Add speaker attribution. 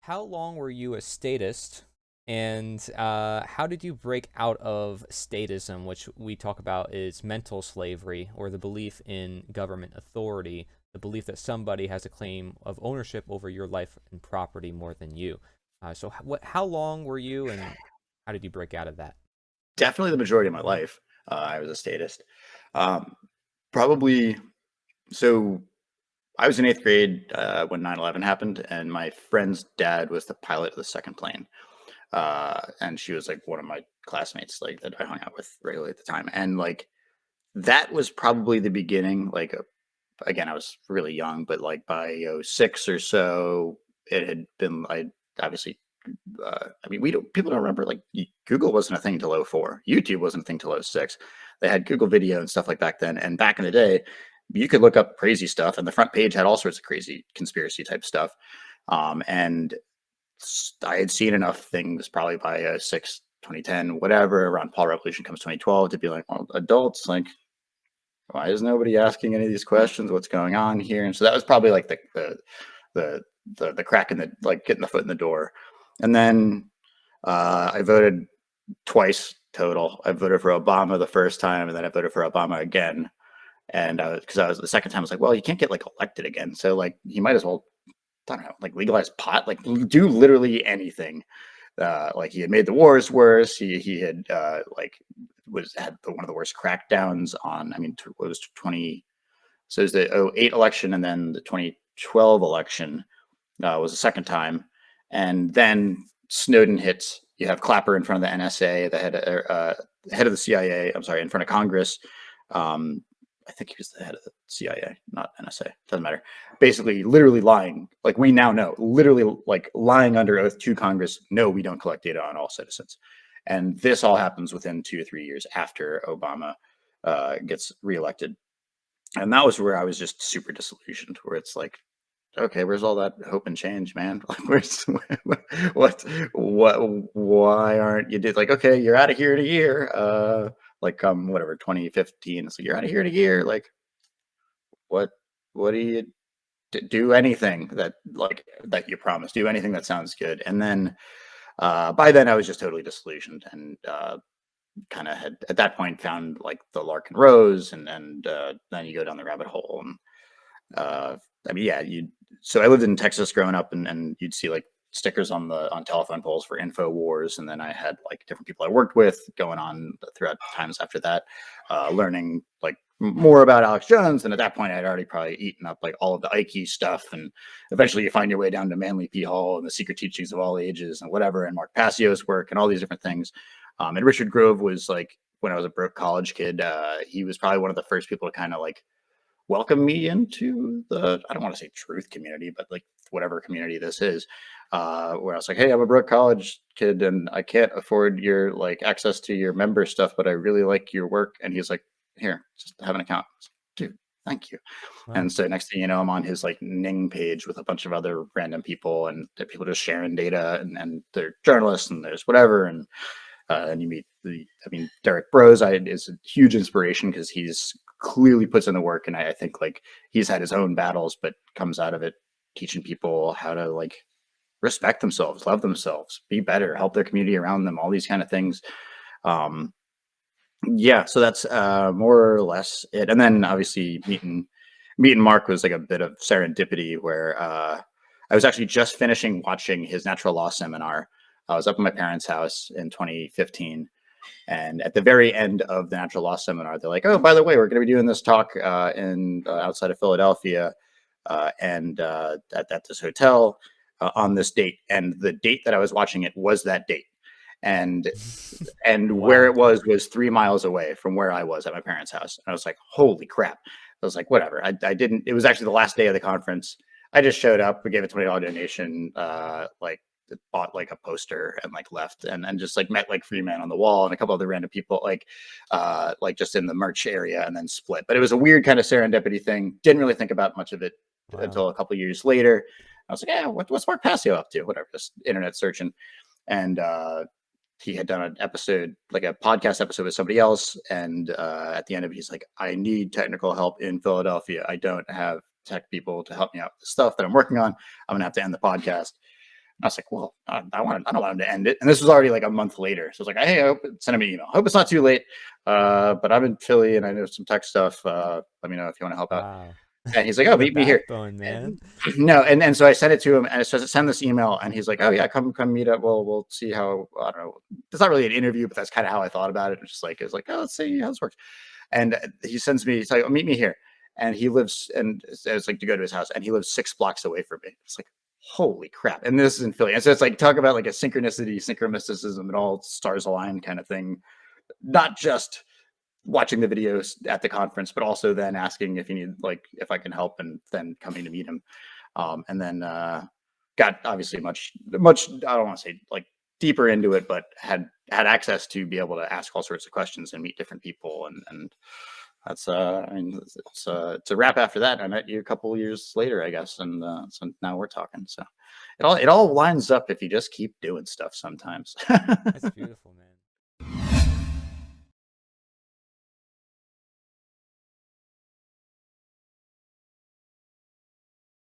Speaker 1: how long were you a statist, and how did you break out of statism, which we talk about is mental slavery, or the belief in government authority, the belief that somebody has a claim of ownership over your life and property more than you. How long were you, and how did you break out of that?
Speaker 2: Definitely the majority of my life, I was a statist. Um, Probably so. I was in eighth grade when 9/11 happened, and my friend's dad was the pilot of the second plane. And she was like one of my classmates, like that I hung out with regularly at the time. And like that was probably the beginning. Again, I was really young, but like by '06 or so, it had been. I obviously I mean, we don't. People don't remember. Like Google wasn't a thing till '04. YouTube wasn't a thing till '06. They had Google Video and stuff like back then. And back in the day, you could look up crazy stuff, and the front page had all sorts of crazy conspiracy type stuff. And I had seen enough things, probably by 2010, whatever, around Paul Revolution comes 2012, to be like, well, adults, like, why is nobody asking any of these questions? What's going on here? And so that was probably like the the crack in the like getting the foot in the door. And then I voted twice total. I voted for Obama the first time, and then I voted for Obama again. And I was the second time, I was like, well, you can't get like elected again, so like you might as well, I don't know, like legalize pot, like do literally anything. Like he had made the wars worse. He had like was had one of the worst crackdowns on. I mean, what was 20? So it was the '08 election, and then the 2012 election was the second time, and then Snowden hits. You have Clapper in front of the NSA, the head of the CIA. I'm sorry, in front of Congress. Um, I think he was the head of the CIA, not NSA. Doesn't matter. Basically, literally lying, like we now know, literally like lying under oath to Congress. No, we don't collect data on all citizens, and this all happens within 2 or 3 years after Obama gets reelected. And that was where I was just super disillusioned. Where it's like, okay, where's all that hope and change, man? Like, where's what, why aren't you did like, okay, you're out of here in a year. Like, whatever, 2015. So you're out of here in a year. Like, what, what do you do anything that like that you promised? Do anything that sounds good. And then, by then I was just totally disillusioned and, kind of had at that point found like the Larkin Rose and then you go down the rabbit hole and uh, I mean, yeah, you. So I lived in Texas growing up, and you'd see like stickers on telephone poles for Info Wars, and then I had like different people I worked with going on throughout times after that, learning like more about Alex Jones. And at that point, I'd already probably eaten up like all of the Ike stuff, and eventually you find your way down to Manly P. Hall and the Secret Teachings of All Ages and whatever, and Mark Passio's work and all these different things. And Richard Grove was like when I was a broke college kid, he was probably one of the first people to kind of like welcome me into the, I don't want to say truth community, but like whatever community this is, where I was like, hey, I'm a broke college kid and I can't afford your like access to your member stuff, but I really like your work. And he's like, here, just have an account. Dude, thank you.
Speaker 1: Wow.
Speaker 2: And so next thing you know, I'm on his like Ning page with a bunch of other random people, and people just sharing data, and they're journalists and there's whatever. And you meet I mean, Derek Bros is a huge inspiration because he's clearly puts in the work. And I think like he's had his own battles, but comes out of it teaching people how to like respect themselves, love themselves, be better, help their community around them, all these kind of things. Um, yeah, so that's more or less it. And then obviously meeting Mark was like a bit of serendipity where I was actually just finishing watching his natural law seminar. I was up at my parents' house in 2015, and at the very end of the natural law seminar, they're like, "Oh, by the way, we're going to be doing this talk in outside of Philadelphia, and at this hotel on this date." And the date that I was watching it was that date, and where
Speaker 1: Wow.
Speaker 2: it was 3 miles away from where I was at my parents' house. And I was like, "Holy crap!" I was like, "Whatever." I didn't. It was actually the last day of the conference. I just showed up. We gave a $20 donation. Like bought like a poster and like left and just like met like Freeman on the wall and a couple other random people like just in the merch area and then split. But it was a weird kind of serendipity thing. Didn't really think about much of it
Speaker 1: Wow.
Speaker 2: until a couple years later. I was like, yeah, what's Mark Passio up to? Whatever, just internet searching. And he had done an episode, like a podcast episode with somebody else. And at the end of it, he's like, I need technical help in Philadelphia. I don't have tech people to help me out with the stuff that I'm working on. I'm gonna have to end the podcast. I was like, well, I don't want him to end it. And this was already like a month later. So I was like, hey, send him an email. Hope it's not too late. But I'm in Philly and I know some tech stuff. Let me know if you want to help out.
Speaker 1: Wow.
Speaker 2: And he's like, oh,
Speaker 1: The
Speaker 2: meet me here.
Speaker 1: backbone, man.
Speaker 2: And, no, and so I sent it to him, and it says send this email, and he's like, oh yeah, come meet up. We'll see how, I don't know. It's not really an interview, but that's kind of how I thought about it. It's like, oh, let's see how this works. And he sends me, he's like, oh, meet me here. And he lives, and it's like to go to his house, and he lives 6 blocks away from me. It's like, holy crap. And this is in Philly. And so it's like, talk about like a synchronicity, synchromysticism, and all stars align kind of thing. Not just watching the videos at the conference, but also then asking if you need, like, if I can help, and then coming to meet him. And then got obviously much, I don't want to say like deeper into it, but had access to be able to ask all sorts of questions and meet different people. And that's, I mean, it's a wrap after that. I met you a couple of years later, I guess. And so now we're talking. So it all lines up if you just keep doing stuff sometimes.
Speaker 1: That's beautiful, man.